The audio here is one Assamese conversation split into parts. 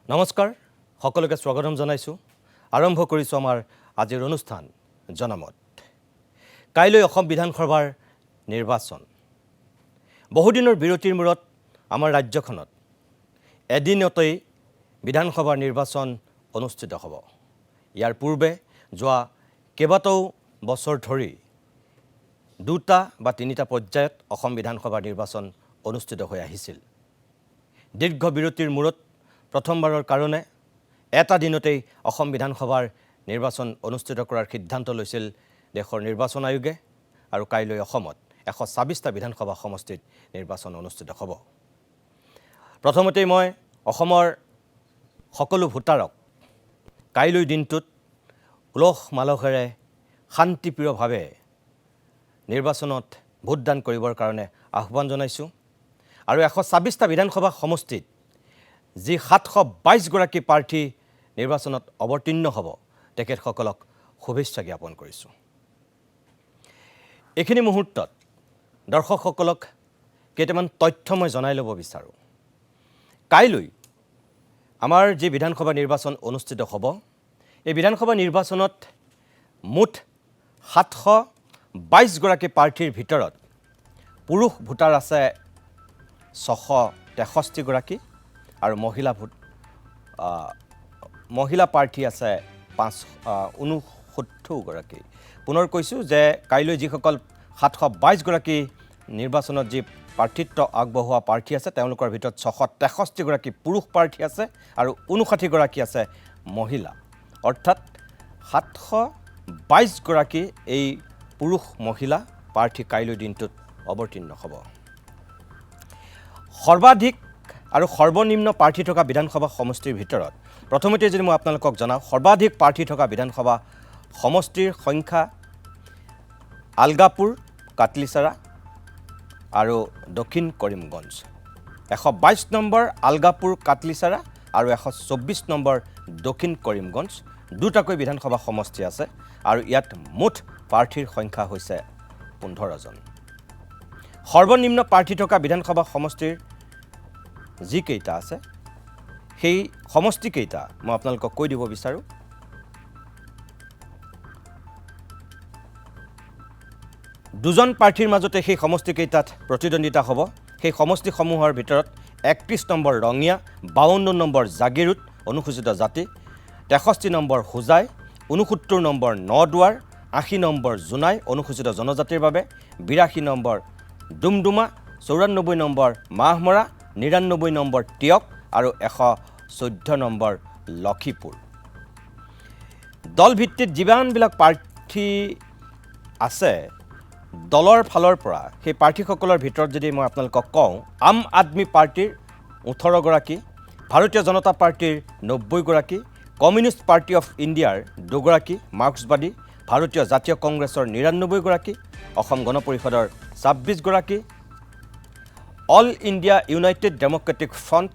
নমস্কাৰ সকলোকে স্বাগতম জনাইছো আৰম্ভ কৰিছো আমাৰ আজিৰ অনুষ্ঠান জনমত কাইলৈ অসম বিধানসভাৰ নিৰ্বাচন বহুদিনৰ বিৰতিৰ মূৰত আমাৰ ৰাজ্যখনত এদিনতেই বিধানসভাৰ নিৰ্বাচন অনুষ্ঠিত হ'ব ইয়াৰ পূৰ্বে যোৱা কেইবাটাও বছৰ ধৰি দুটা বা তিনিটা পৰ্যায়ত অসম বিধানসভাৰ নিৰ্বাচন অনুষ্ঠিত হৈ আহিছিল দীৰ্ঘ বিৰতিৰ মূৰত প্ৰথমবাৰৰ কাৰণে এটা দিনতেই অসম বিধানসভাৰ নিৰ্বাচন অনুষ্ঠিত কৰাৰ সিদ্ধান্ত লৈছিল দেশৰ নিৰ্বাচন আয়োগে আৰু কাইলৈ অসমত 126টা বিধানসভা সমষ্টিত নিৰ্বাচন অনুষ্ঠিত হ'ব প্ৰথমতে মই অসমৰ সকলো ভোটাৰক কাইলৈ দিনটোত উলহ মালহেৰে শান্তিপ্ৰিয়ভাৱে নিৰ্বাচনত ভোটদান কৰিবৰ কাৰণে আহ্বান জনাইছো আৰু 126টা বিধানসভা সমষ্টিত যি 722 গৰাকী প্ৰাৰ্থী নিৰ্বাচনত অৱতীৰ্ণ হ'ব তেখেতসকলক শুভেচ্ছা জ্ঞাপন কৰিছো এইখিনি মুহূৰ্তত দৰ্শকসকলক কেইটামান তথ্য মই জনাই ল'ব বিচাৰো কাইলৈ আমাৰ যি বিধানসভা নিৰ্বাচন অনুষ্ঠিত হ'ব এই বিধানসভা নিৰ্বাচনত মুঠ 722 গৰাকী প্ৰাৰ্থীৰ ভিতৰত পুৰুষ ভোটাৰ আছে 663 গৰাকী আৰু মহিলা প্ৰাৰ্থী আছে 569 গৰাকী পুনৰ কৈছো যে কাইলৈ যিসকল 722 গৰাকী নিৰ্বাচনত যি প্ৰাৰ্থিত্ব আগবঢ়োৱা প্ৰাৰ্থী আছে তেওঁলোকৰ ভিতৰত 663 গৰাকী পুৰুষ প্ৰাৰ্থী আছে আৰু 59 গৰাকী আছে মহিলা অৰ্থাৎ 722 গৰাকী এই পুৰুষ মহিলা প্ৰাৰ্থী কাইলৈ দিনটোত অৱতীৰ্ণ হ'ব সৰ্বাধিক আৰু সৰ্বনিম্ন প্ৰাৰ্থী থকা বিধানসভা সমষ্টিৰ ভিতৰত প্ৰথমতে যদি মই আপোনালোকক জনাওঁ সৰ্বাধিক প্ৰাৰ্থী থকা বিধানসভা সমষ্টিৰ সংখ্যা আলগাপুৰ কাটলিচাৰা আৰু দক্ষিণ কৰিমগঞ্জ 122 নম্বৰ আলগাপুৰ কাটলিচাৰা আৰু 124 নম্বৰ দক্ষিণ কৰিমগঞ্জ দুটাকৈ বিধানসভা সমষ্টি আছে আৰু ইয়াত মুঠ প্ৰাৰ্থীৰ সংখ্যা হৈছে 15 জন সৰ্বনিম্ন প্ৰাৰ্থী থকা বিধানসভা সমষ্টিৰ যি কেইটা আছে সেই সমষ্টি কেইটা মই আপোনালোকক কৈ দিব বিচাৰো দুজন প্ৰাৰ্থীৰ মাজতে সেই সমষ্টি কেইটাত প্ৰতিদ্বন্দিতা হ'ব সেই সমষ্টিসমূহৰ ভিতৰত 31 নম্বৰ ৰঙিয়া 52 নম্বৰ জাগিৰুত অনুসূচিত জাতি 63 number Hojai 69 number Naduar 80 number Jonai অনুসূচিত জনজাতিৰ বাবে 82 number Doomdooma 94 number Mahmora 99 number Teok আৰু 114 নম্বৰ লক্ষীপুৰ দল ভিত্তিত যিমানবিলাক প্ৰাৰ্থী আছে দলৰ ফালৰ পৰা সেই প্ৰাৰ্থীসকলৰ ভিতৰত যদি মই আপোনালোকক কওঁ আম আদমি পাৰ্টিৰ 18 গৰাকী ভাৰতীয় জনতা পাৰ্টিৰ 90 গৰাকী কমিউনিষ্ট পাৰ্টি অফ ইণ্ডিয়াৰ 2 গৰাকী মাৰ্ক্সবাদী ভাৰতীয় জাতীয় কংগ্ৰেছৰ 99 গৰাকী অসম গণ পৰিষদৰ 26 গৰাকী All India United Democratic Front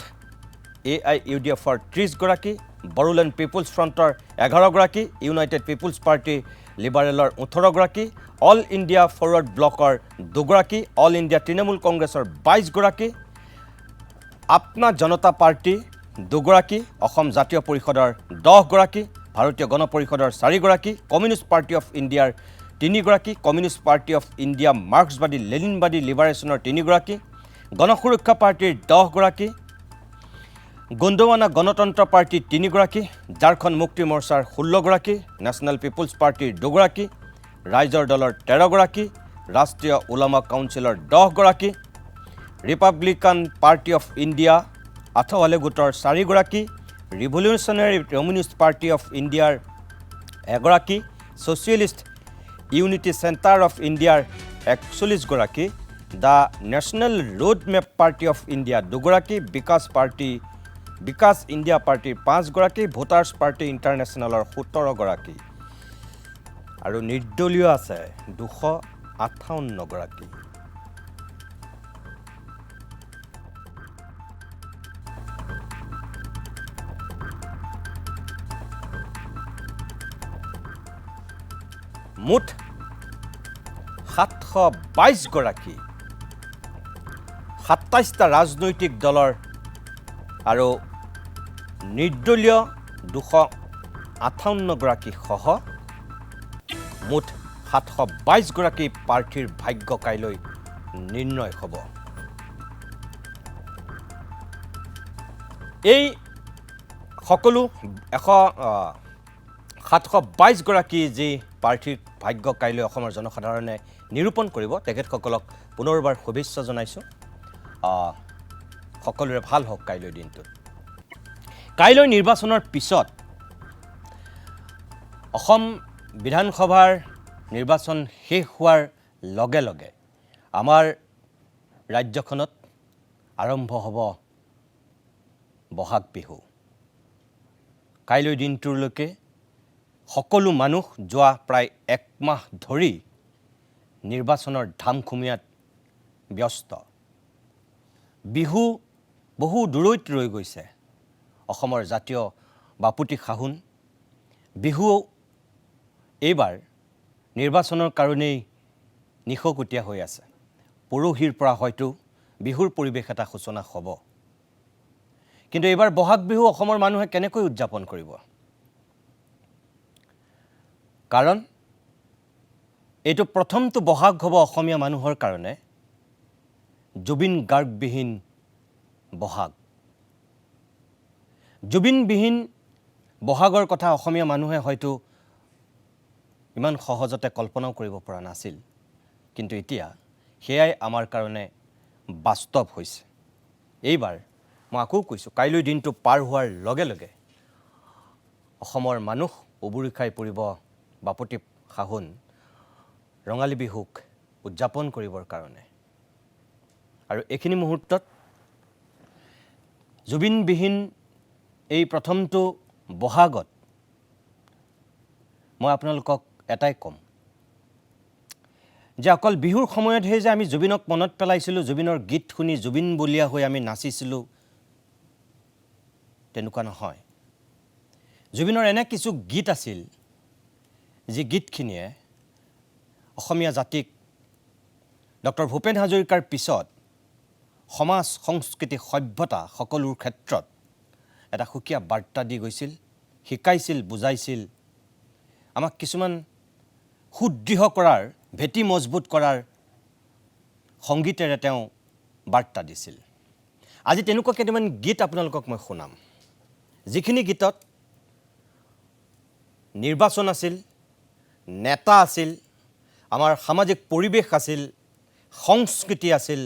AIUDFৰ 30 গৰাকী বড়োলেণ্ড পিপলছ ফ্ৰণ্টৰ 11 গৰাকী ইউনাইটেড পিপলছ পাৰ্টি লিবাৰেলৰ 18 গৰাকী অল ইণ্ডিয়া ফৰৱাৰ্ড ব্লকৰ 2 গৰাকী অল ইণ্ডিয়া তৃণমূল কংগ্ৰেছৰ 22 গৰাকী আপনা জনতা পাৰ্টি 2 গৰাকী অসম জাতীয় পৰিষদৰ 10 গৰাকী ভাৰতীয় গণ পৰিষদৰ 4 গৰাকী কমিউনিষ্ট পাৰ্টি অফ ইণ্ডিয়াৰ 3 গৰাকী কমিউনিষ্ট পাৰ্টি অফ ইণ্ডিয়া মাৰ্ক্সবাদী লেনিনবাদী লিবাৰেশ্যনৰ 3 গৰাকী গণসুৰক্ষা পাৰ্টিৰ 10 গৰাকী গণ্ডৱানা গণতন্ত্ৰ পাৰ্টিৰ 3 গৰাকী ঝাৰখণ্ড মুক্তি মৰ্চাৰ 16 গৰাকী নেশ্যনেল পিপলছ পাৰ্টিৰ 2 গৰাকী ৰাইজৰ দলৰ 13 গৰাকী ৰাষ্ট্ৰীয় উলামা কাউন্সিলৰ 10 গৰাকী Republican party of India Athawale গোটৰ 4 গৰাকী ৰিভলিউচনাৰী কমিউনিষ্ট পাৰ্টি অফ ইণ্ডিয়াৰ 1 গৰাকী ছ'চিয়েলিষ্ট ইউনিটি চেণ্টাৰ অফ ইণ্ডিয়াৰ 41 গৰাকী the national road map party of India 2 গৰাকী বিকাশ ইণ্ডিয়া পাৰ্টিৰ 5 গৰাকী ভোটাৰ্ছ পাৰ্টি ইণ্টাৰনেশ্যনেলৰ 17 গৰাকী আৰু নিৰ্দলীয় আছে 258 গৰাকী মুঠ 722 গৰাকী 27টা ৰাজনৈতিক দলৰ আৰু নিৰ্দলীয় 258 গৰাকী সহ মুঠ 722 গৰাকী প্ৰাৰ্থীৰ ভাগ্য কাইলৈ নিৰ্ণয় হ'ব। এই সকলো 722 গৰাকী যি প্ৰাৰ্থীৰ ভাগ্য কাইলৈ অসমৰ জনসাধাৰণে নিৰূপণ কৰিব, তেখেতসকলক পুনৰবাৰ শুভেচ্ছা জনাইছোঁ। সকলোৰে ভাল হওক কাইলৈ দিনটোত। কাইলৈ নিৰ্বাচনৰ পিছত অসম বিধানসভাৰ নিৰ্বাচন শেষ হোৱাৰ লগে লগে আমাৰ ৰাজ্যখনত আৰম্ভ হ'ব বহাগ বিহু। কাইলৈ দিনটোলৈকে সকলো মানুহ যোৱা প্ৰায় 1 মাহ ধৰি নিৰ্বাচনৰ ধামখুমীয়াত ব্যস্ত। বিহু বহু দূৰৈত ৰৈ গৈছে। অসমৰ জাতীয় বাপুতি সাহোন বিহু এইবাৰ নিৰ্বাচনৰ কাৰণেই নিশকতীয়া হৈ আছে। পৰহিৰ পৰা হয়তো বিহুৰ পৰিৱেশ এটা সূচনা হ'ব। কিন্তু এইবাৰ বহাগ বিহু অসমৰ মানুহে কেনেকৈ উদযাপন কৰিব? কাৰণ এইটো প্ৰথমটো বহাগ হ'ব অসমীয়া মানুহৰ কাৰণে জুবিন গাৰ্গবিহীন বহাগ। জুবিনবিহীন বহাগৰ কথা অসমীয়া মানুহে হয়তো ইমান সহজতে কল্পনাও কৰিব পৰা নাছিল। কিন্তু এতিয়া সেয়াই আমাৰ কাৰণে বাস্তৱ হৈছে। এইবাৰ মই আকৌ কৈছোঁ, কাইলৈ দিনটো পাৰ হোৱাৰ লগে লগে অসমৰ মানুহ উবুৰি খাই পৰিব বাপুতি সাহোন ৰঙালী বিহুক উদযাপন কৰিবৰ কাৰণে। আৰু এইখিনি মুহূৰ্তত জুবিনবিহীন এই প্ৰথমটো বহাগত মই আপোনালোকক এটাই ক'ম যে অকল বিহুৰ সময়তহে যে আমি জুবিনক মনত পেলাইছিলোঁ, জুবিনৰ গীত শুনি জুবিন বলীয়া হৈ আমি নাচিছিলোঁ, তেনেকুৱা নহয়। জুবিনৰ এনে কিছু গীত আছিল যি গীতখিনিয়ে অসমীয়া জাতিক ডক্টৰ ভূপেন হাজৰিকাৰ পিছত সমাজ সংস্কৃতি সভ্যতা সকলোৰ ক্ষেত্ৰত এটা সুকীয়া বাৰ্তা দি গৈছিল, শিকাইছিল, বুজাইছিল, আমাক কিছুমান সুদৃঢ় কৰাৰ, ভেটি মজবুত কৰাৰ সংগীতেৰে তেওঁ বাৰ্তা দিছিল। আজি তেনেকুৱা কেইটামান গীত আপোনালোকক মই শুনাম, যিখিনি গীতত নিৰ্বাচন আছিল, নেতা আছিল, আমাৰ সামাজিক পৰিৱেশ আছিল, সংস্কৃতি আছিল,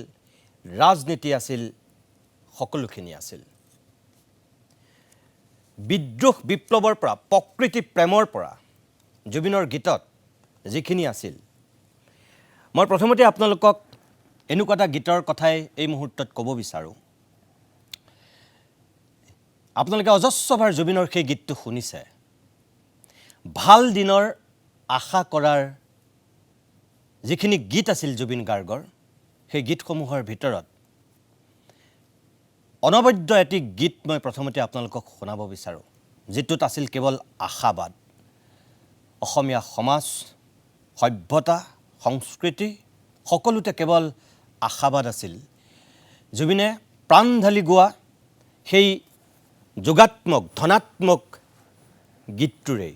ৰাজনীতি আছিল, সকলোখিনি আছিল। বিদ্ৰোহ বিপ্লৱৰ পৰা, প্ৰকৃতি প্ৰেমৰ পৰা জুবিনৰ গীতত যিখিনি আছিল, মই প্ৰথমতে আপোনালোকক এনেকুৱা এটা গীতৰ কথাই এই মুহূৰ্তত ক'ব বিচাৰোঁ। আপোনালোকে অজস্ৰবাৰ জুবিনৰ সেই গীতটো শুনিছে। ভাল দিনৰ আশা কৰাৰ যিখিনি গীত আছিল জুবিন গাৰ্গৰ, সেই গীতসমূহৰ ভিতৰত অনবদ্য এটি গীত মই প্ৰথমতে আপোনালোকক শুনাব বিচাৰোঁ, যিটোত আছিল কেৱল আশাবাদ। অসমীয়া সমাজ, সভ্যতা, সংস্কৃতি সকলোতে কেৱল আশাবাদ আছিল। জুবিনে প্ৰাণ ঢালি গোৱা সেই যোগাত্মক, ধনাত্মক গীতটোৰেই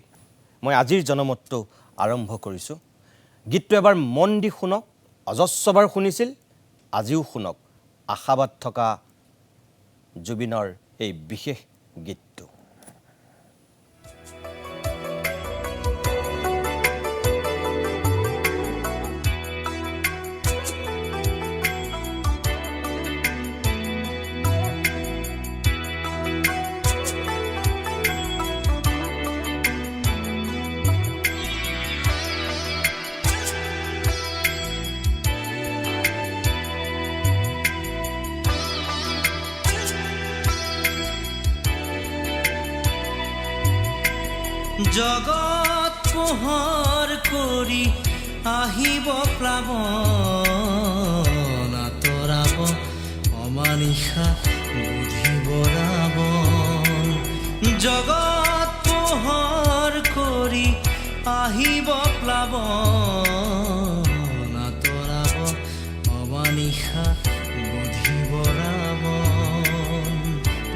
মই আজিৰ জনমতটো আৰম্ভ কৰিছোঁ। গীতটো এবাৰ মন দি শুনক, অজস্ৰবাৰ শুনিছিল, আজিও শুনক। আশাবাদ থকা জুবিনৰ এই বিশেষ গীতটো। জগত পোহৰ কৰি আহিব প্লাৱন, আঁতৰাব অমানিশা বুধিব ৰাৱণ। জগত পোহৰ কৰি আহিব প্লাৱন, আঁতৰাব অমানিশা বুধিব ৰাৱণ।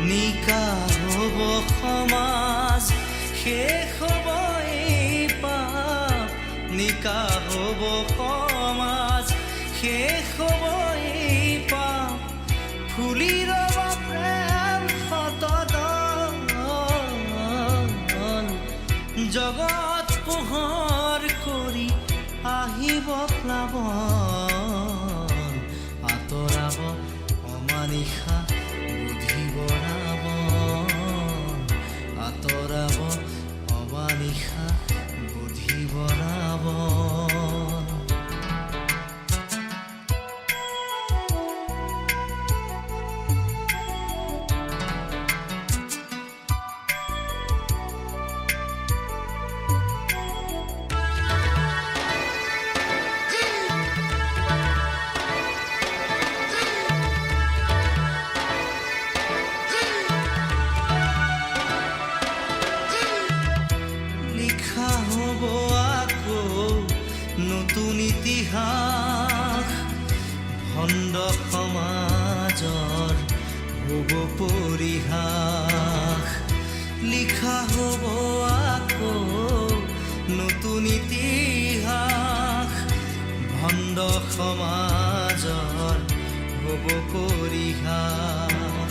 নিকা হ'ব জগত পোহৰ কৰি আহিব প্লাৱন আঁতৰাব অমানিশা বুধিব ৰাৱণ আঁতৰাব অমানিশা বুধিব ৰাৱণ লিখা হ'ব আকৌ নতুন ইতিহাস ভণ্ড সমাজৰ হ'ব পৰিহাস লিখা হ'ব আকৌ নতুন ইতিহাস ভণ্ড সমাজৰ হ'ব পৰিহাস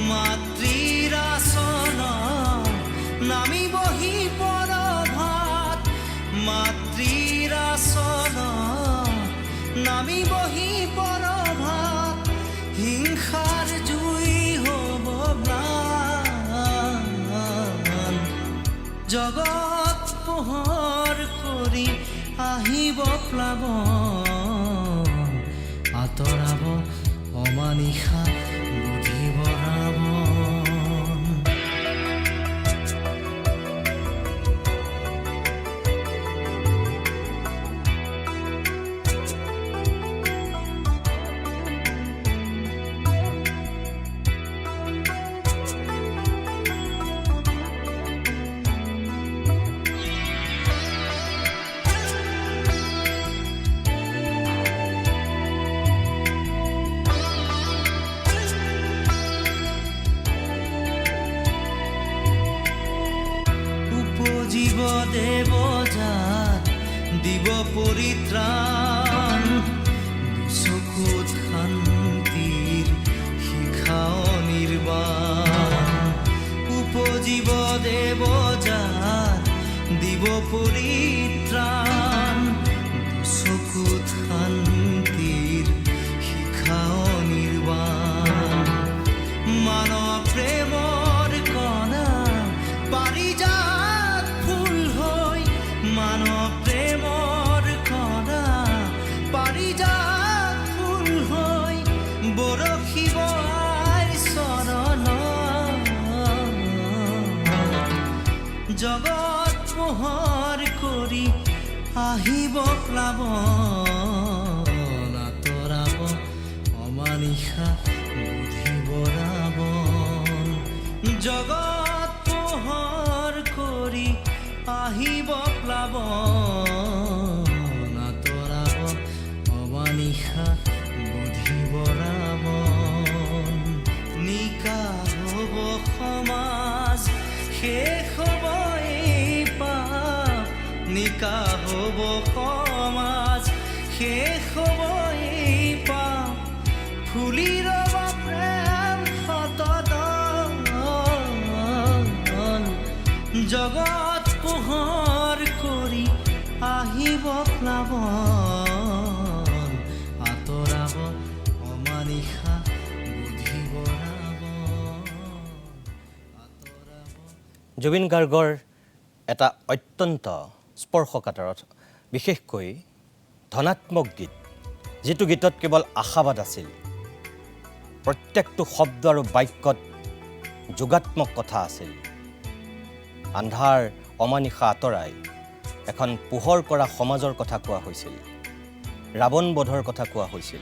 মাতৃৰ আসনত নামিবহি পৰভাত মাতৃৰ আসনত নামিবহি পৰভাত হিংসাৰ জুই হ'ব ম্লান জগত পোহৰ কৰি আহিব প্লাৱন আঁতৰাব অমানিশা বুধিব ৰাৱণ উপজীৱ দেৱ যাত দিব পৰিত্ৰাণ চকুত শান্তিৰ শিখা অনিৰ্বাণ উপজীৱ দেৱ যাত দিব পৰিত্ৰাণ চকুত শান্তিৰ শিখা অনিৰ্বাণ মানৱ প্ৰেমৰ কণা পাৰিজাত ফুল হৈ মানৱ প্ৰেমৰ কণা পাৰিজাত ফুল হৈ বৰশিব আইৰ চৰণত জগত পোহৰ কৰি আহিব প্লাৱন আঁতৰাব অমানিশা বুধিব ৰাৱণ জগত পোহৰ কৰি আহিব প্লাৱন আঁতৰাব অমানিশা বুধিব ৰাৱণ নিকা হ'ব সমাজ শেষ হ'ব এই পাপ নিকা হ'ব সমাজ শেষ হ'ব এই পাপ ফুলি ৰ'ব প্ৰেম সতদন জগত পোহৰ কৰি আহিব প্লাৱন আঁতৰাব অমানিশা বুধিব ৰাৱণ জুবিন গাৰ্গৰ এটা অত্যন্ত স্পৰ্শকাতৰ বিশেষকৈ ধনাত্মক গীত যিটো গীতত কেৱল আশাবাদ আছিল প্ৰত্যেকটো শব্দ আৰু বাক্যত যোগাত্মক কথা আছিল আন্ধাৰ অমানিশা আঁতৰাই এখন পোহৰ কৰা সমাজৰ কথা কোৱা হৈছিল ৰাৱণ বধৰ কথা কোৱা হৈছিল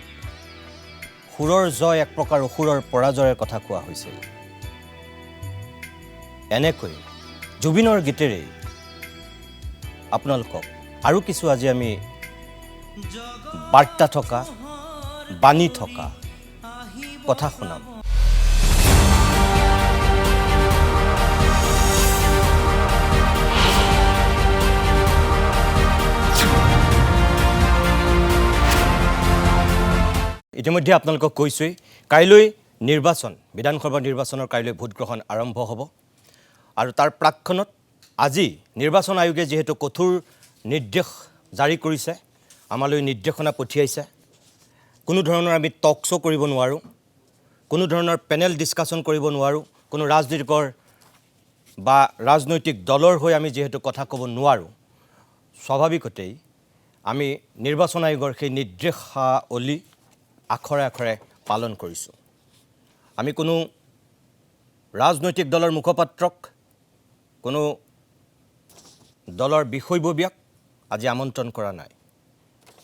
সুৰৰ জয় এক প্ৰকাৰ অসুৰৰ পৰাজয়ৰ কথা কোৱা হৈছিল এনেকৈ জুবিনৰ গীতেৰে আপোনালোকক আৰু কিছু আজি আমি বাৰ্তা থকা বাণী থকা কথা শুনাম ইতিমধ্যে আপোনালোকক কৈছোঁই কাইলৈ নিৰ্বাচন বিধানসভা নিৰ্বাচনৰ কাইলৈ ভোট গ্ৰহণ আৰম্ভ হ'ব আৰু তাৰ প্ৰাক্ষণত আজি নিৰ্বাচন আয়োগে যেহেতু কঠোৰ নিৰ্দেশ জাৰি কৰিছে, আমালৈ নিৰ্দেশনা পঠিয়াইছে, কোনো ধৰণৰ আমি টক শ্ব' কৰিব নোৱাৰোঁ, কোনো ধৰণৰ পেনেল ডিছকাশ্যন কৰিব নোৱাৰোঁ, কোনো ৰাজনৈতিক দলৰ হৈ আমি যেহেতু কথা ক'ব নোৱাৰোঁ, স্বাভাৱিকতেই আমি নিৰ্বাচন আয়োগৰ সেই নিৰ্দেশাৱলী আখৰে আখৰে পালন কৰিছোঁ। আমি কোনো ৰাজনৈতিক দলৰ মুখপাত্ৰক, কোনো দলৰ বিষয়ববীয়াক আজি আমন্ত্ৰণ কৰা নাই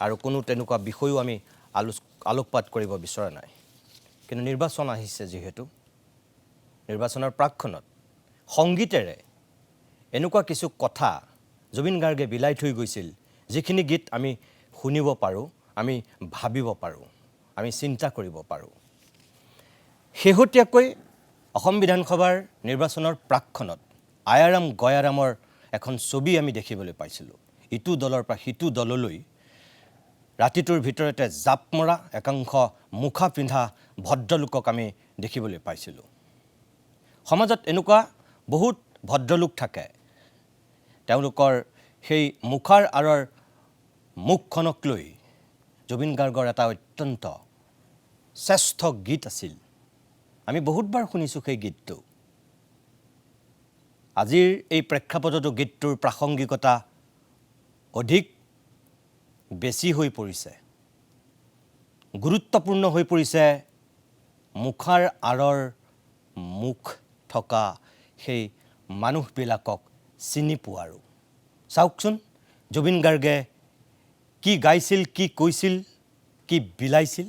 আৰু কোনো তেনেকুৱা বিষয়ও আমি আলোকপাত কৰিব বিচৰা নাই। কিন্তু নিৰ্বাচন আহিছে যিহেতু, নিৰ্বাচনৰ প্ৰাকক্ষণত সংগীতেৰে এনেকুৱা কিছু কথা জুবিন গাৰ্গে বিলাই থৈ গৈছিল, যিখিনি গীত আমি শুনিব পাৰোঁ, আমি ভাবিব পাৰোঁ, আমি চিন্তা কৰিব পাৰোঁ। শেহতীয়াকৈ অসম বিধানসভাৰ নিৰ্বাচনৰ প্ৰাকক্ষণত আয়াৰাম গয়াৰামৰ এখন ছবি আমি দেখিবলৈ পাইছিলোঁ। ইটো দলৰ পৰা সিটো দললৈ ৰাতিটোৰ ভিতৰতে জাপ মৰা একাংশ মুখা পিন্ধা ভদ্ৰলোকক আমি দেখিবলৈ পাইছিলোঁ। সমাজত এনেকুৱা বহুত ভদ্ৰলোক থাকে, তেওঁলোকৰ সেই মুখাৰ আঁৰৰ মুখখনক লৈ জুবিন গাৰ্গৰ এটা অত্যন্ত শ্ৰেষ্ঠ গীত আছিল। আমি বহুতবাৰ শুনিছোঁ সেই গীতটো। আজিৰ এই প্ৰেক্ষাপটতো গীতটোৰ প্ৰাসংগিকতা অধিক বেছি হৈ পৰিছে, গুৰুত্বপূৰ্ণ হৈ পৰিছে মুখাৰ আঁৰৰ মুখ থকা সেই মানুহবিলাকক চিনি পোৱাৰো। চাওকচোন জুবিন গাৰ্গে কি গাইছিল, কি কৈছিল, কি বিলাইছিল।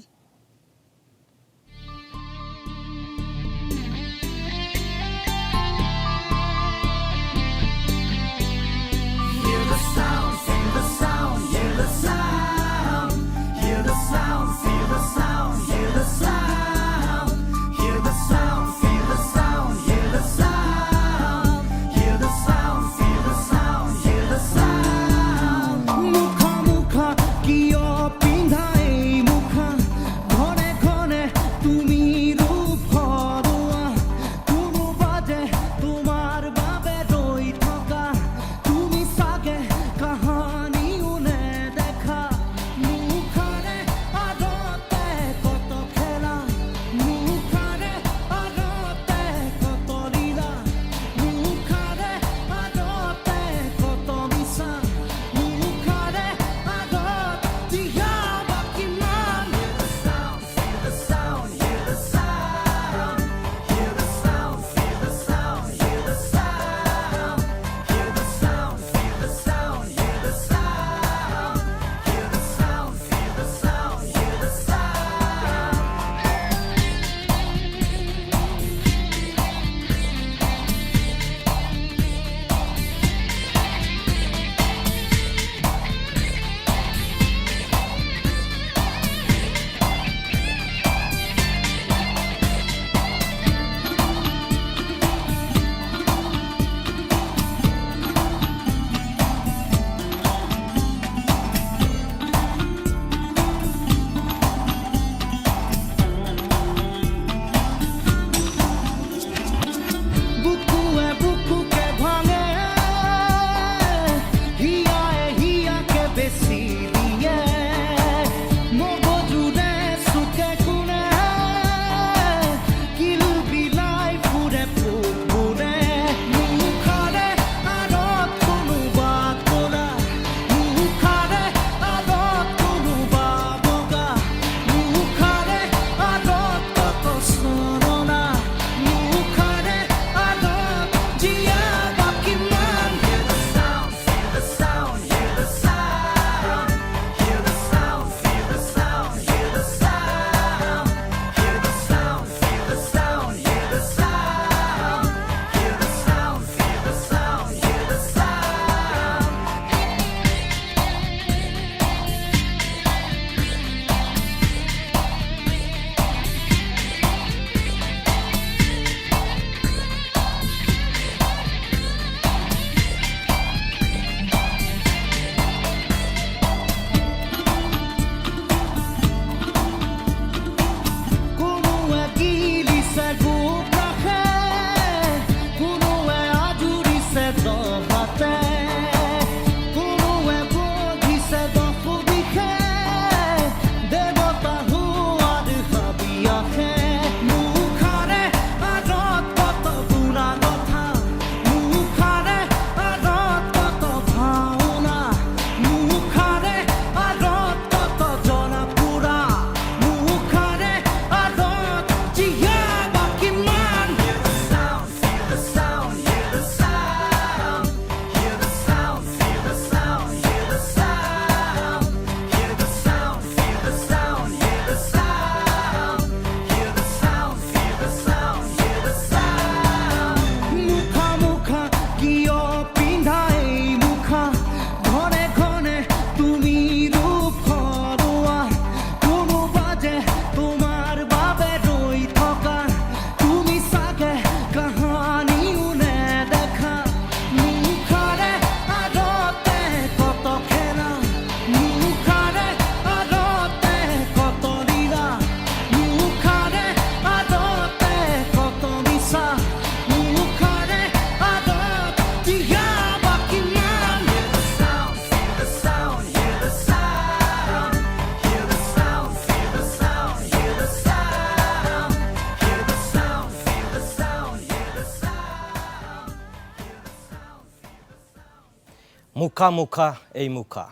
মুখা মুখা এই মুখা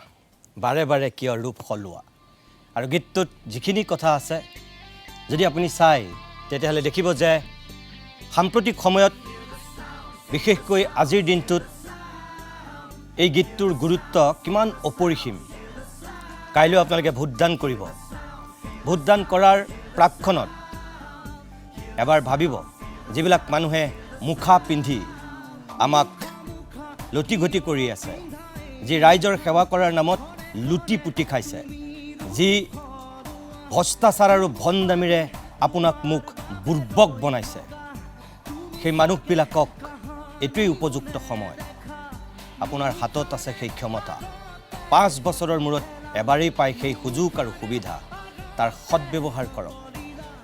বাৰে বাৰে কিয় ৰূপ সলোৱা আৰু গীতটোত যিখিনি কথা আছে যদি আপুনি চাই তেতিয়াহ'লে দেখিব যে সাম্প্ৰতিক সময়ত বিশেষকৈ আজিৰ দিনটোত এই গীতটোৰ গুৰুত্ব কিমান অপৰিসীম কাইলৈ আপোনালোকে ভোটদান কৰিব ভোটদান কৰাৰ প্ৰাক্ষণত এবাৰ ভাবিব যিবিলাক মানুহে মুখা পিন্ধি আমাক লুটিঘটি কৰি আছে যি ৰাইজৰ সেৱা কৰাৰ নামত লুটি পুটি খাইছে যি ভ্ৰষ্টাচাৰ আৰু ভণ্ডামিৰে আপোনাক মোক বুৰ্বক বনাইছে সেই মানুহবিলাকক এইটোৱেই উপযুক্ত সময় আপোনাৰ হাতত আছে সেই ক্ষমতা 5 বছৰৰ মূৰত এবাৰেই পায় সেই সুযোগ আৰু সুবিধা তাৰ সৎব্যৱহাৰ কৰক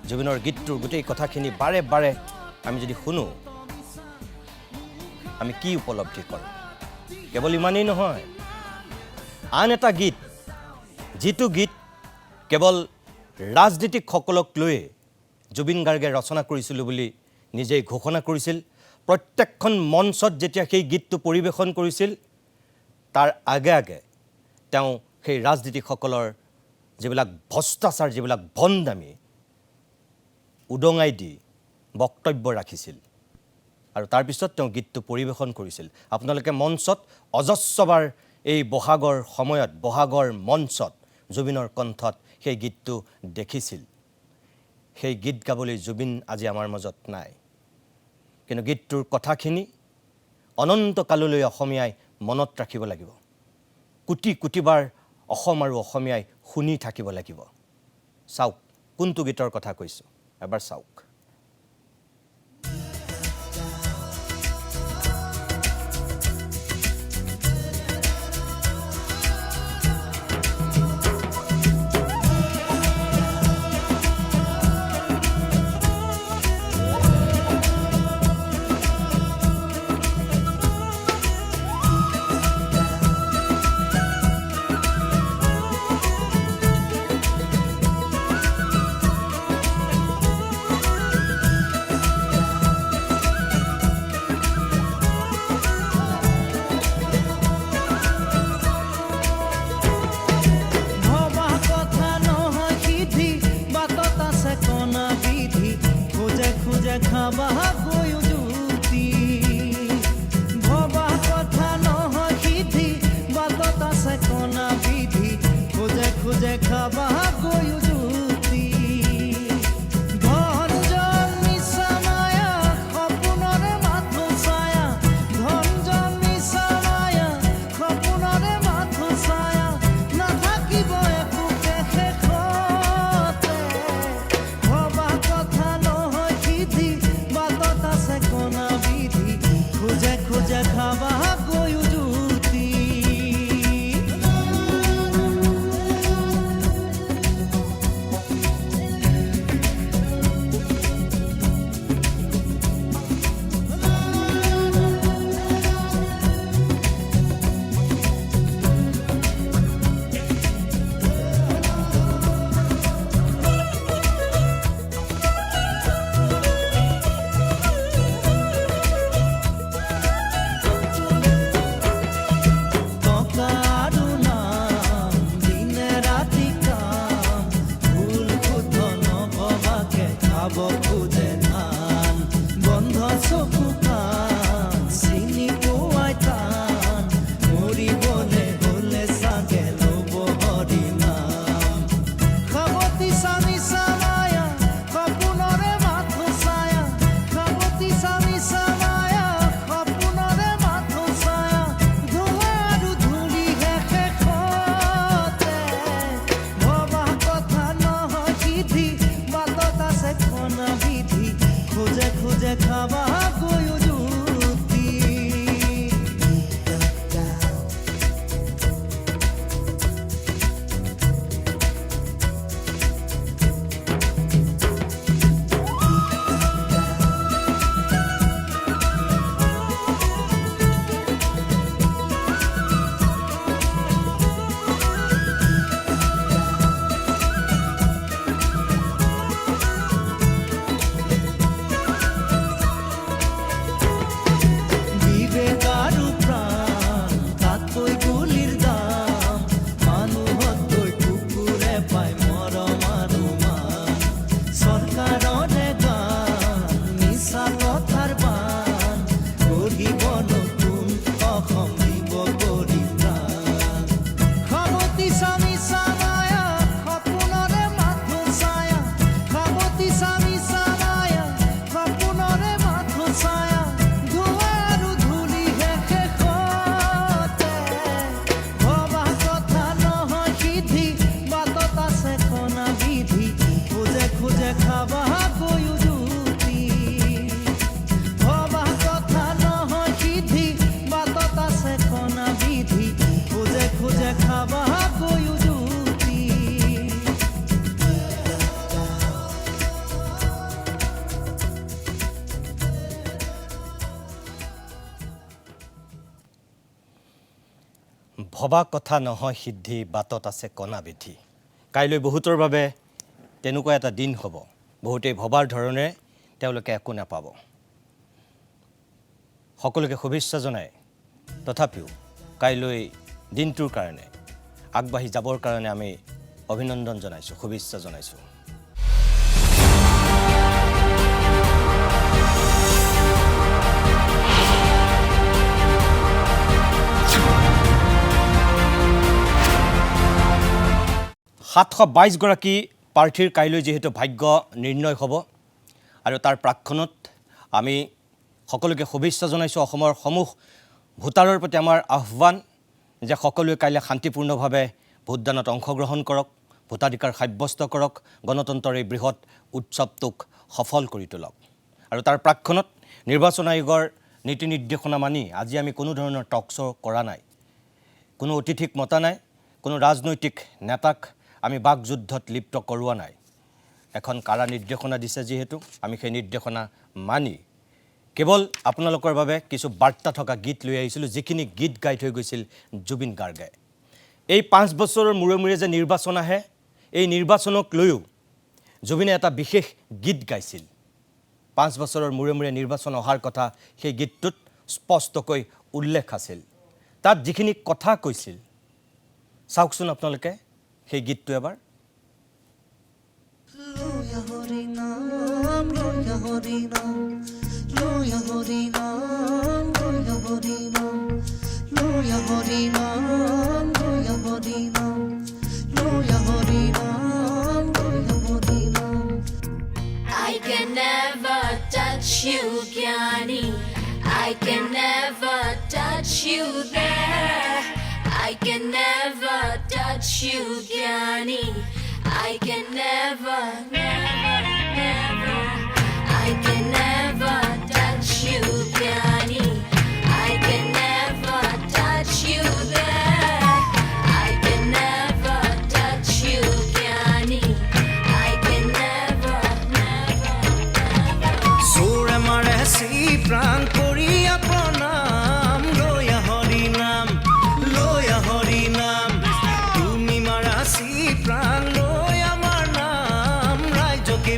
জুবিনৰ গীতটোৰ গোটেই কথাখিনি বাৰে বাৰে আমি যদি শুনো আমি কি উপলব্ধি কৰোঁ কেৱল ইমানেই নহয় আন এটা গীত যিটো গীত কেৱল ৰাজনীতিকসকলক লৈ জুবিন গাৰ্গে ৰচনা কৰিছিলোঁ বুলি নিজেই ঘোষণা কৰিছিল প্ৰত্যেকখন মঞ্চত যেতিয়া সেই গীতটো পৰিৱেশন কৰিছিল তাৰ আগে আগে তেওঁ সেই ৰাজনীতিকসকলৰ যিবিলাক ভ্ৰষ্টাচাৰ যিবিলাক ভণ্ডামি উদঙাই দি বক্তব্য ৰাখিছিল আৰু তাৰপিছত তেওঁ গীতটো পৰিৱেশন কৰিছিল আপোনালোকে মঞ্চত অজস্ৰবাৰ এই বহাগৰ সময়ত বহাগৰ মঞ্চত জুবিনৰ কণ্ঠত সেই গীতটো দেখিছিল সেই গীত গাবলৈ জুবিন আজি আমাৰ মাজত নাই কিন্তু গীতটোৰ কথাখিনি অনন্তকাললৈ অসমীয়াই মনত ৰাখিব লাগিব কোটি কোটিবাৰ অসম আৰু অসমীয়াই শুনি থাকিব লাগিব চাওক কোনটো গীতৰ কথা কৈছোঁ এবাৰ চাওক খাবা গৈ জুতি ভবা কথা নহয় সিদ্ধি বাটত আছে কণা বিধি খোজে খোজে খাবা গৈ জুতি ধন জন মিছা মায়া সপোনৰে মাথো ছায়া ধন জন মিছা মায়া সপোনৰে মাথো ছায়া নাথাকিব একো শেষতে ভবা কথা নহয় সিদ্ধি বাটত আছে কণা বিধি খোজে খোজে খাবা গৈ জুতি ভবা কথা নহয় সিদ্ধি বাটত আছে কণা বিধি কাইলৈ বহুতৰ বাবে তেনেকুৱা এটা দিন হ'ব বহুতেই ভবাৰ ধৰণে তেওঁলোকে একো নাপাব সকলোকে শুভেচ্ছা জনাই তথাপিও কাইলৈ দিনটোৰ কাৰণে আগবাঢ়ি যাবৰ কাৰণে আমি অভিনন্দন জনাইছোঁ শুভেচ্ছা জনাইছোঁ গৰাকী প্ৰাৰ্থীৰ কাইলৈ যেহেতু ভাগ্য নিৰ্ণয় হ'ব আৰু তাৰ প্ৰাক্ষণত আমি সকলোকে শুভেচ্ছা জনাইছোঁ অসমৰ সমূহ ভোটাৰৰ প্ৰতি আমাৰ আহ্বান যে সকলোৱে কাইলৈ শান্তিপূৰ্ণভাৱে ভোটদানত অংশগ্ৰহণ কৰক ভোটাধিকাৰ সাব্যস্ত কৰক গণতন্ত্ৰৰ এই বৃহৎ উৎসৱটোক সফল কৰি তোলক আৰু তাৰ প্ৰাক্ষণত নিৰ্বাচন আয়োগৰ নীতি নিৰ্দেশনা মানি আজি আমি কোনো ধৰণৰ টক শ্ব' কৰা নাই কোনো অতিথিক মতা নাই কোনো ৰাজনৈতিক নেতাক আমি বাকযুদ্ধত লিপ্ত কৰোৱা নাই এখন কাৰা নিৰ্দেশনা দিছে যিহেতু আমি সেই নিৰ্দেশনা মানি কেৱল আপোনালোকৰ বাবে কিছু বাৰ্তা থকা গীত লৈ আহিছিলোঁ যিখিনি গীত গাই থৈ গৈছিল জুবিন গাৰ্গে এই 5 বছৰৰ মূৰে মূৰে যে নিৰ্বাচন আহে এই নিৰ্বাচনক লৈও জুবিনে এটা বিশেষ গীত গাইছিল 5 বছৰৰ মূৰে মূৰে নিৰ্বাচন অহাৰ কথা সেই গীতটোত স্পষ্টকৈ উল্লেখ আছিল তাত যিখিনি কথা কৈছিল চাওকচোন আপোনালোকে সেই গীতটো এবাৰ লয়া হৰি নাম লয়া হৰি নাম লয়া হৰি নাম লয়া হৰি নাম লয়া হৰি নাম লয়া হৰি নাম লয়া হৰি নাম লয়া হৰি নাম I can never touch you, Gyani. I can never touch you there. I can never touch you, Gyani. I can never, never, never. I can never touch you, Gyani. I can never touch you there. I can never touch you, Gyani. I can never, never, never. সুৰে মাৰে সি প্ৰাণ কৰি প্ৰণাম লয়া হৰি নাম তুমি মাৰা সি প্ৰাণ লৈ আমাৰ নাম ৰাইজকে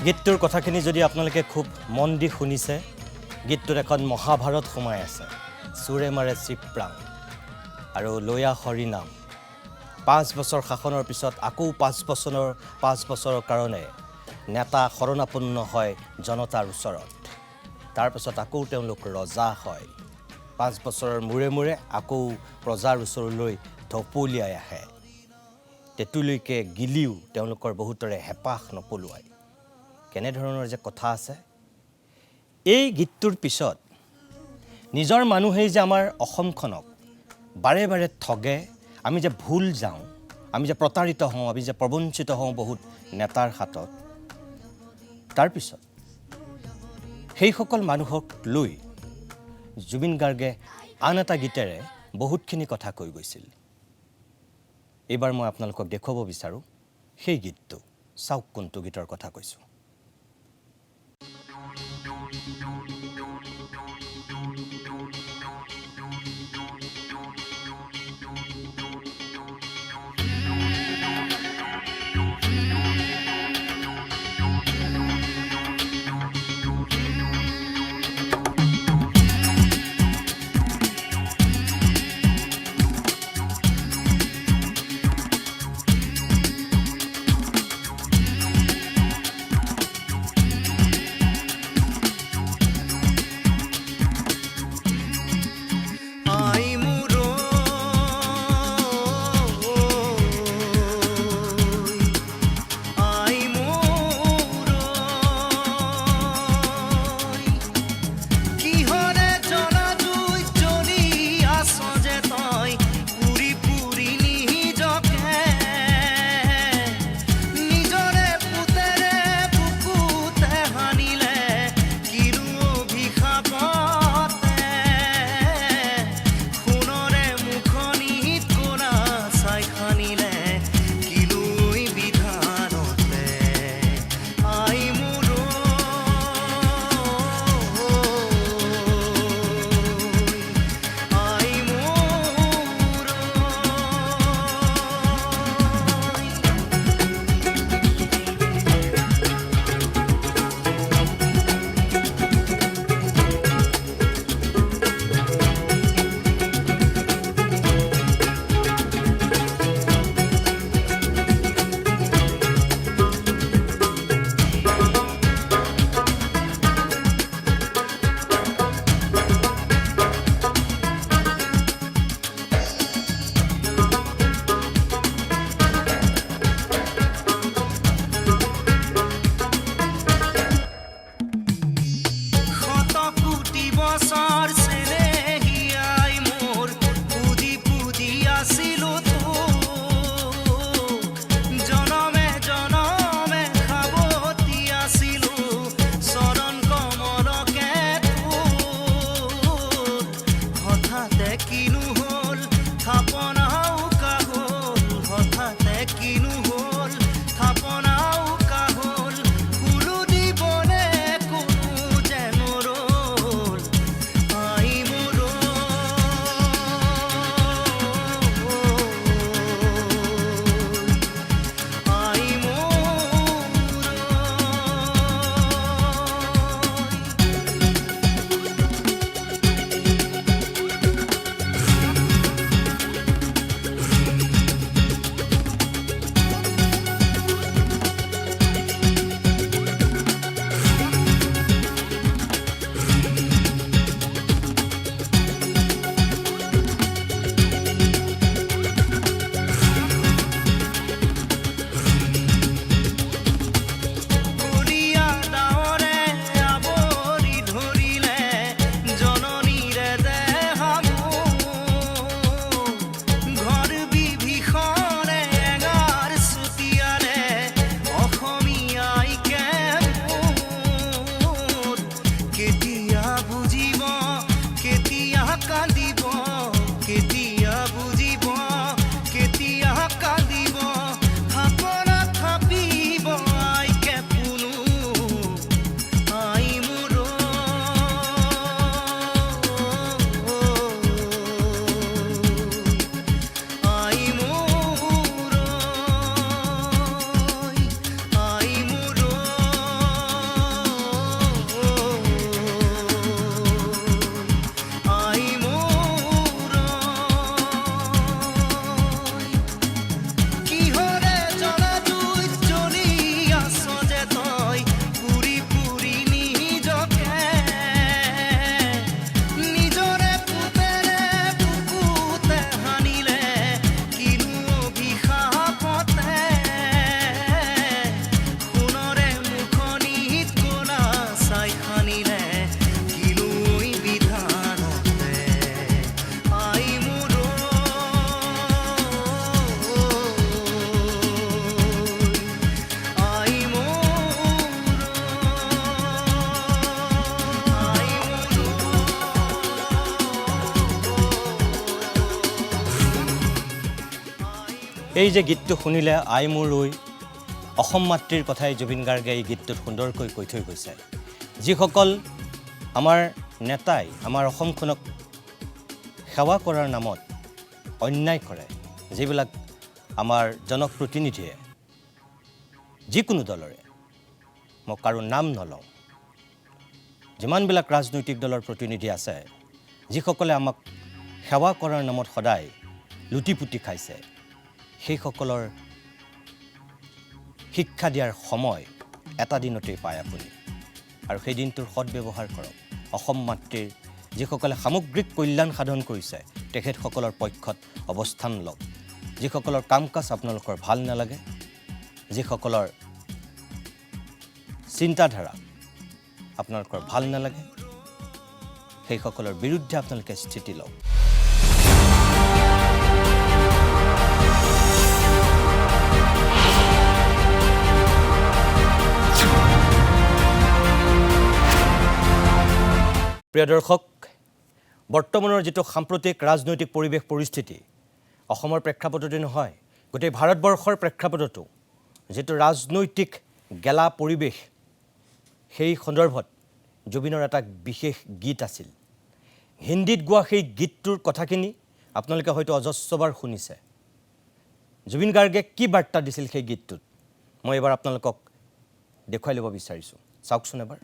গীতটোৰ কথাখিনি যদি আপোনালোকে খুব মন দি শুনিছে, গীতটোত এখন মহাভাৰত সোমাই আছে। চোৰে মাৰে চিপ্ৰাং আৰু লয়া হৰিনাম। 5 বছৰ শাসনৰ পিছত আকৌ 5 বছৰৰ কাৰণে নেতা শৰণাপন্ন হয় জনতাৰ ওচৰত। তাৰপিছত আকৌ তেওঁলোক ৰজা হয়। 5 বছৰৰ মূৰে মূৰে আকৌ প্ৰজাৰ ওচৰলৈ ঢপলিয়াই আহে। তেতুলৈকে গিলিও তেওঁলোকৰ বহুতৰে হেঁপাহ নপলোৱায়। কেনেধৰণৰ যে কথা আছে। এই গীতটোৰ পিছত নিজৰ মানুহেই যে আমাৰ অসমখনক বাৰে বাৰে ঠগে, আমি যে ভুল যাওঁ, আমি যে প্ৰতাৰিত হওঁ, আমি যে প্ৰবঞ্চিত হওঁ বহুত নেতাৰ হাতত, তাৰপিছত সেইসকল মানুহক লৈ জুবিন গাৰ্গে আন এটা গীতেৰে বহুতখিনি কথা কৈ গৈছিল। এইবাৰ মই আপোনালোকক দেখুৱাব বিচাৰোঁ সেই গীতটো। চাওক কোনটো গীতৰ কথা কৈছোঁ। এই যে গীতটো শুনিলে আই মোৰ ঐ অসম মাতৃৰ কথাই জুবিন গাৰ্গে এই গীতটোত সুন্দৰকৈ কৈ থৈ গৈছে যিসকল আমাৰ নেতাই আমাৰ অসমখনক সেৱা কৰাৰ নামত অন্যায় কৰে যিবিলাক আমাৰ জনপ্ৰতিনিধিয়ে যিকোনো দলৰে মই কাৰো নাম নলওঁ যিমানবিলাক ৰাজনৈতিক দলৰ প্ৰতিনিধি আছে যিসকলে আমাক সেৱা কৰাৰ নামত সদায় লুটিপুটি খাইছে সেইসকলৰ শিক্ষা দিয়াৰ সময় এটা দিনতেই পায় আপুনি আৰু সেই দিনটোৰ সৎব্যৱহাৰ কৰক অসম মাতৃৰ যিসকলে সামগ্ৰিক কল্যাণ সাধন কৰিছে তেখেতসকলৰ পক্ষত অৱস্থান লওক যিসকলৰ কাম কাজ আপোনালোকৰ ভাল নালাগে যিসকলৰ চিন্তাধাৰা আপোনালোকৰ ভাল নালাগে সেইসকলৰ বিৰুদ্ধে আপোনালোকে স্থিতি লওক প্ৰিয় দৰ্শক বৰ্তমানৰ যেটো সাম্প্ৰতিক ৰাজনৈতিক পৰিৱেশ পৰিস্থিতি অসমৰ প্ৰেক্ষাপটতে নহয় গোটেই ভাৰতবৰ্ষৰ প্ৰেক্ষাপটতো যেটো ৰাজনৈতিক গেলা পৰিৱেশ সেই সন্দৰ্ভত জুবিনৰ এটা বিশেষ গীত আছিল হিন্দীত গোৱা সেই গীতটোৰ কথাখিনি আপোনালোকে হয়তো অজস্ৰবাৰ শুনিছে জুবিন গাৰ্গে কি বাৰ্তা দিছিল সেই গীতটোত মই এবাৰ আপোনালোকক দেখুৱাই ল'ব বিচাৰিছো চাওকচোন এবাৰ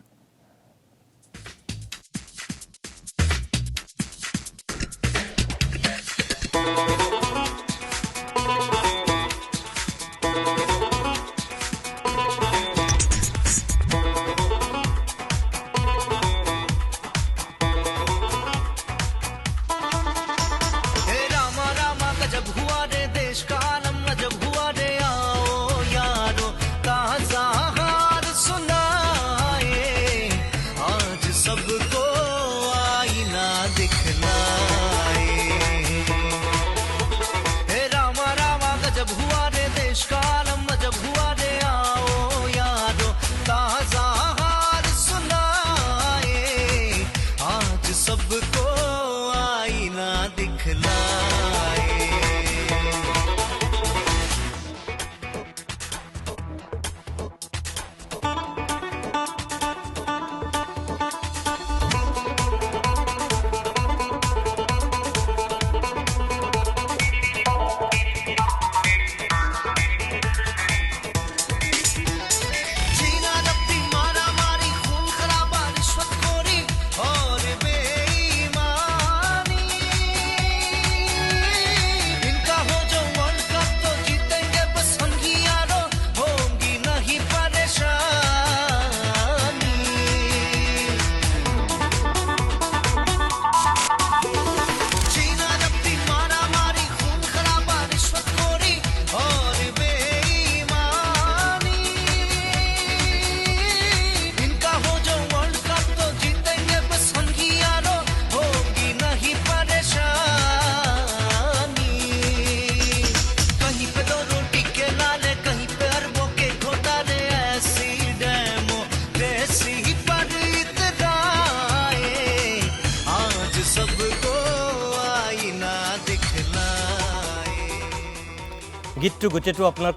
গীতটো গোটেইটো আপোনাক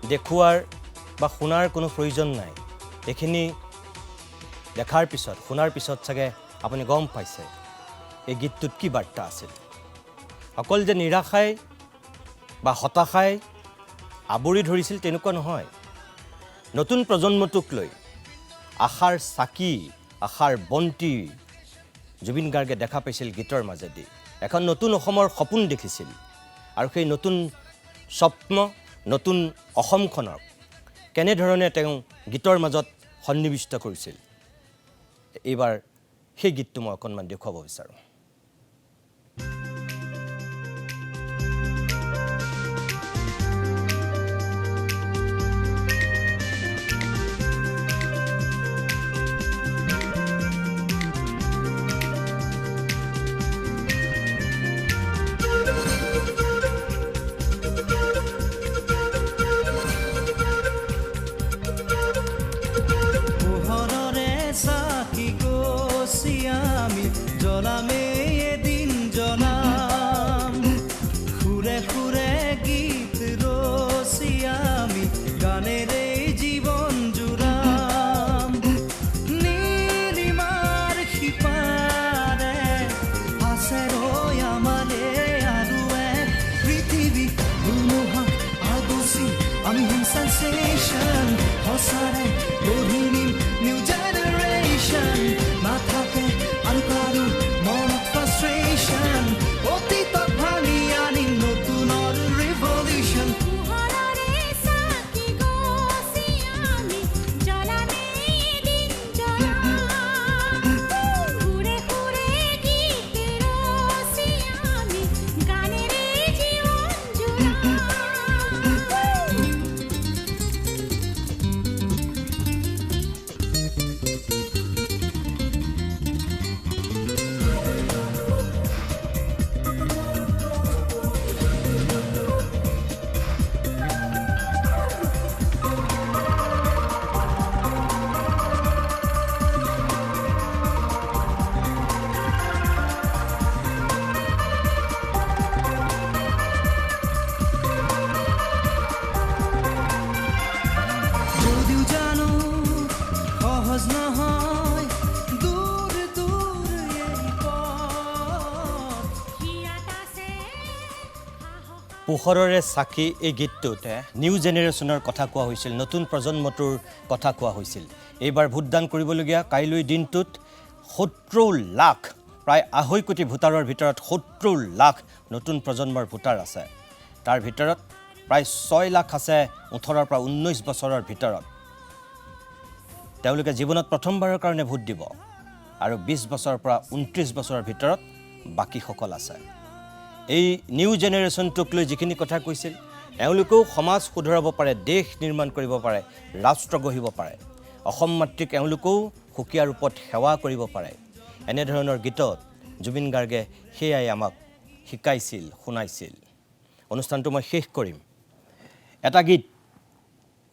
দেখুৱাৰ বা শুনাৰ কোনো প্ৰয়োজন নাই এখিনি দেখাৰ পিছত শুনাৰ পিছত চাগে আপুনি গম পাইছে এই গীতটোত কি বাৰ্তা আছিল অকল যে নিৰাশাই বা হতাশাই আবৰি ধৰিছিল তেনেকুৱা নহয় নতুন প্ৰজন্মটোক লৈ আশাৰ চাকি আশাৰ বন্তি জুবিন গাৰ্গে দেখা পাইছিল গীতৰ মাজেদি এখন নতুন অসমৰ সপোন দেখিছিল আৰু সেই নতুন স্বপ্ন নতুন অসমখনৰ কেনে ধৰণে তেওঁ গীতৰ মাজত সন্নিবিষ্ট কৰিছিল এইবাৰ সেই গীতটো মই অকণমান দেখুৱাব বিচাৰোঁ পোহৰৰে চাকি গছি আমি জ্বলামে চেৰৈ আমালে আৰু এক পৃথিৱী ধুমুহা আগচি আমি সেন্সেশ্যন সঁচাৰে গঢ়ি নিম নিউ জেনেৰেশ্যন নাথাকে আৰু কাৰো মনত ফ্ৰাষ্ট্ৰেশ্যন অতীতক ভাঙি আনিম নতুনৰ ৰিভলিউশ্যন পোহৰৰে চাকি গছি আমি জ্বলামে দিন জ্বলাম সুৰে সুৰে গীত ৰচি আমি গানেৰে জীৱন জোৰাম যদিও জানো সহজ নহয় দূৰ দূৰ এই পথ হিয়াত আছে সাহস পোহৰৰে চাকি এই গীতটোত নিউ জেনেৰেশ্যনৰ কথা কোৱা হৈছিল নতুন প্ৰজন্মটোৰ কথা কোৱা হৈছিল এইবাৰ ভোটদান কৰিবলগীয়া কাইলৈ দিনটোত ৭০ লাখ প্ৰায় ২.৫ কোটি ভোটাৰৰ ভিতৰত ৭০ লাখ নতুন প্ৰজন্মৰ ভোটাৰ আছে তাৰ ভিতৰত প্ৰায় ৬ লাখ আছে ১৮ পৰা ১৯ বছৰৰ ভিতৰত তেওঁলোকে জীৱনত প্ৰথমবাৰৰ কাৰণে ভোট দিব আৰু ২০ বছৰৰ পৰা ২৯ বছৰৰ ভিতৰত বাকীসকল আছে এই নিউ জেনেৰেশ্যনটোক লৈ যিখিনি কথা কৈছিল এওঁলোকেও সমাজ শুধৰাব পাৰে দেশ নিৰ্মাণ কৰিব পাৰে ৰাষ্ট্ৰ গঢ়িব পাৰে অসম মাতৃক এওঁলোকেও সুকীয়া ৰূপত সেৱা কৰিব পাৰে এনেধৰণৰ গীতত জুবিন গাৰ্গে সেয়াই আমাক শিকাইছিল শুনাইছিল অনুষ্ঠানটো মই শেষ কৰিম এটা গীত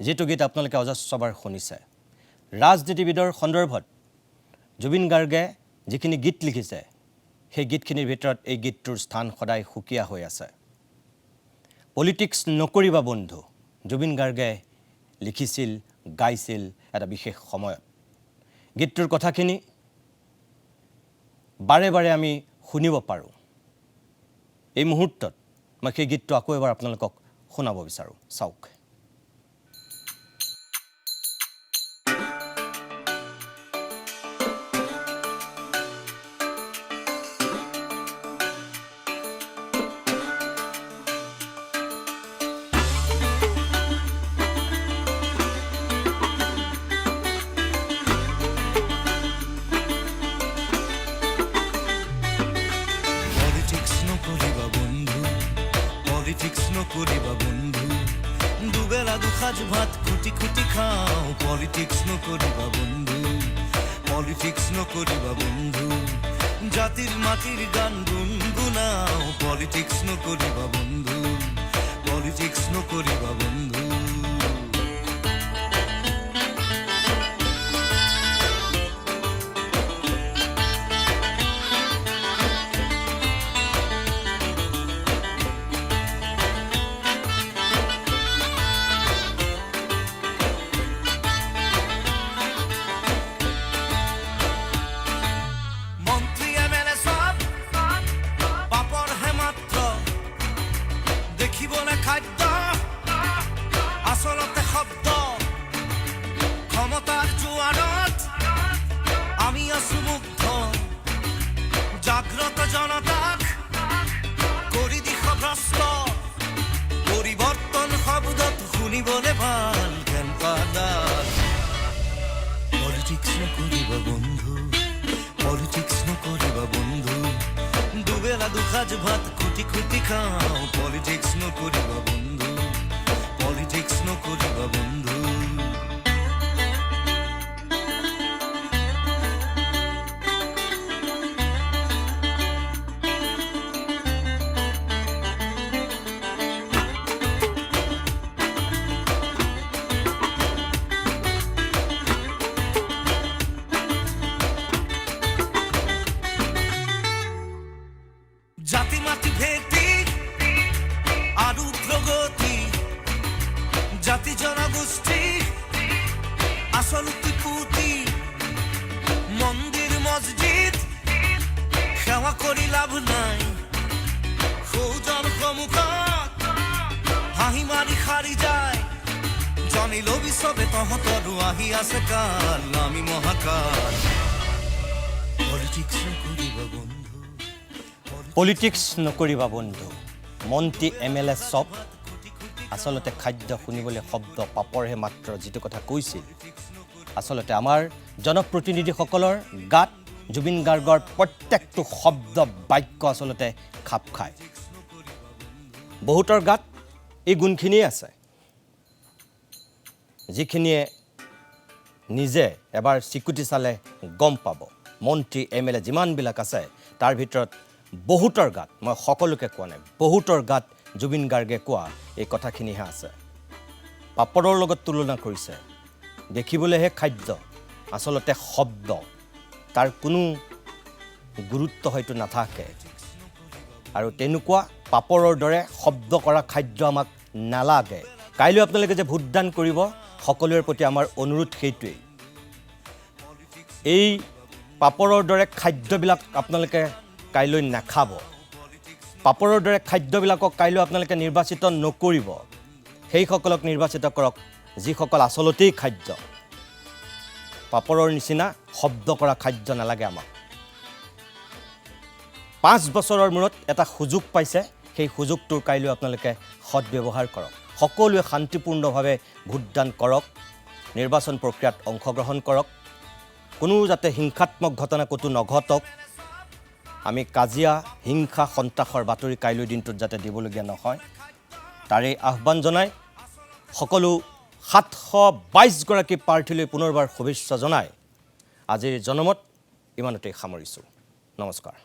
যিটো গীত আপোনালোকে অজস্ৰবাৰ শুনিছে ৰাজনীতিবিদৰ সন্দৰ্ভত জুবিন গাৰ্গে যিখিনি গীত লিখিছে সেই গীতখিনিৰ ভিতৰত এই গীতটোৰ স্থান সদায় সুকীয়া হৈ আছে পলিটিক্স নকৰিবা বন্ধু জুবিন গাৰ্গে লিখিছিল গাইছিল এটা বিশেষ সময়ত গীতটোৰ কথাখিনি বাৰে বাৰে আমি শুনিব পাৰোঁ এই মুহূৰ্তত মই সেই গীতটো আকৌ এবাৰ আপোনালোকক শুনাব বিচাৰোঁ চাওক পলিটিক্স নকৰিবা বন্ধু দুবেলা দুসাঁজ ভাত খুটি খুটি খাওঁ পলিটিক্স নকৰিবা বন্ধু পলিটিক্স নকৰিবা বন্ধু জাতিৰ মাটিৰ গান গুণগুণাওঁ পলিটিক্স নকৰিবা বন্ধু পলিটিক্স নকৰিবা বন্ধু জাগ্ৰত জনতাক কৰি দিশ ভ্ৰষ্ট পৰিৱৰ্তন শব্দত শুনিবলৈ ভাল জ্ঞান পাদাল পলিটিক্স নকৰিবা বন্ধু পলিটিক্স নকৰিবা বন্ধু দুবেলা দুসাঁজ ভাত খুটি খুটি খাওঁ পলিটিক্স নকৰিবা বন্ধু পলিটিক্স নকৰিবা বন্ধু জাতি মাটি ভেটি আৰু প্ৰগতি জাতি জনগোষ্ঠী আচল পুতি মন্দিৰ মছজিদ সেৱা কৰি লাভ নাই সৌজন সন্মুখত হাঁহি মাৰি সাৰি যায় জানি লবি চবে তহঁতৰো আহি আছে কাল আমি মহাকাল পলিটিক্স নকৰিবা বন্ধু পলিটিক্স নকৰিবা বন্ধু মন্ত্ৰী MLA চব আচলতে খাদ্য শুনিবলৈ শব্দ পাপৰহে মাত্ৰ যিটো কথা কৈছিল আচলতে আমাৰ জনপ্ৰতিনিধিসকলৰ গাত জুবিন গাৰ্গৰ প্ৰত্যেকটো শব্দ বাক্য আচলতে খাপ খায় বহুতৰ গাত এই গুণখিনিয়ে আছে যিখিনিয়ে নিজে এবাৰ চিকুটি চালে গম পাব মন্ত্ৰী MLA যিমানবিলাক আছে তাৰ ভিতৰত বহুতৰ গাত মই সকলোকে কোৱা নাই বহুতৰ গাত জুবিন গাৰ্গে কোৱা এই কথাখিনিহে আছে পাপৰৰ লগত তুলনা কৰিছে দেখিবলৈহে খাদ্য আচলতে শব্দ তাৰ কোনো গুৰুত্ব হয়তো নাথাকে আৰু তেনেকুৱা পাপৰৰ দৰে শব্দ কৰা খাদ্য আমাক নালাগে কাইলৈ আপোনালোকে যে ভোটদান কৰিব সকলোৰে প্ৰতি আমাৰ অনুৰোধ সেইটোৱেই এই পাপৰৰ দৰে খাদ্যবিলাক আপোনালোকে কাইলৈ নাখাব পাপৰৰ দৰে খাদ্যবিলাকক কাইলৈ আপোনালোকে নিৰ্বাচিত নকৰিব সেইসকলক নিৰ্বাচিত কৰক যিসকল আচলতেই খাদ্য পাপৰৰ নিচিনা শব্দ কৰা খাদ্য নালাগে আমাক 5 বছৰৰ মূৰত এটা সুযোগ পাইছে সেই সুযোগটোৰ কাইলৈ আপোনালোকে সৎব্যৱহাৰ কৰক সকলোৱে শান্তিপূৰ্ণভাৱে ভোটদান কৰক নিৰ্বাচন প্ৰক্ৰিয়াত অংশগ্ৰহণ কৰক কোনো যাতে হিংসাত্মক ঘটনা ক'তো নঘটক আমি কাজিয়া হিংসা সন্ত্ৰাসৰ বাতৰি কাইলৈ দিনটোত যাতে দিবলগীয়া নহয় তাৰে আহ্বান জনাই সকলো 722 গৰাকী প্ৰাৰ্থীলৈ পুনৰবাৰ শুভেচ্ছা জনাই আজিৰ জনমত ইমানতেই সামৰিছোঁ নমস্কাৰ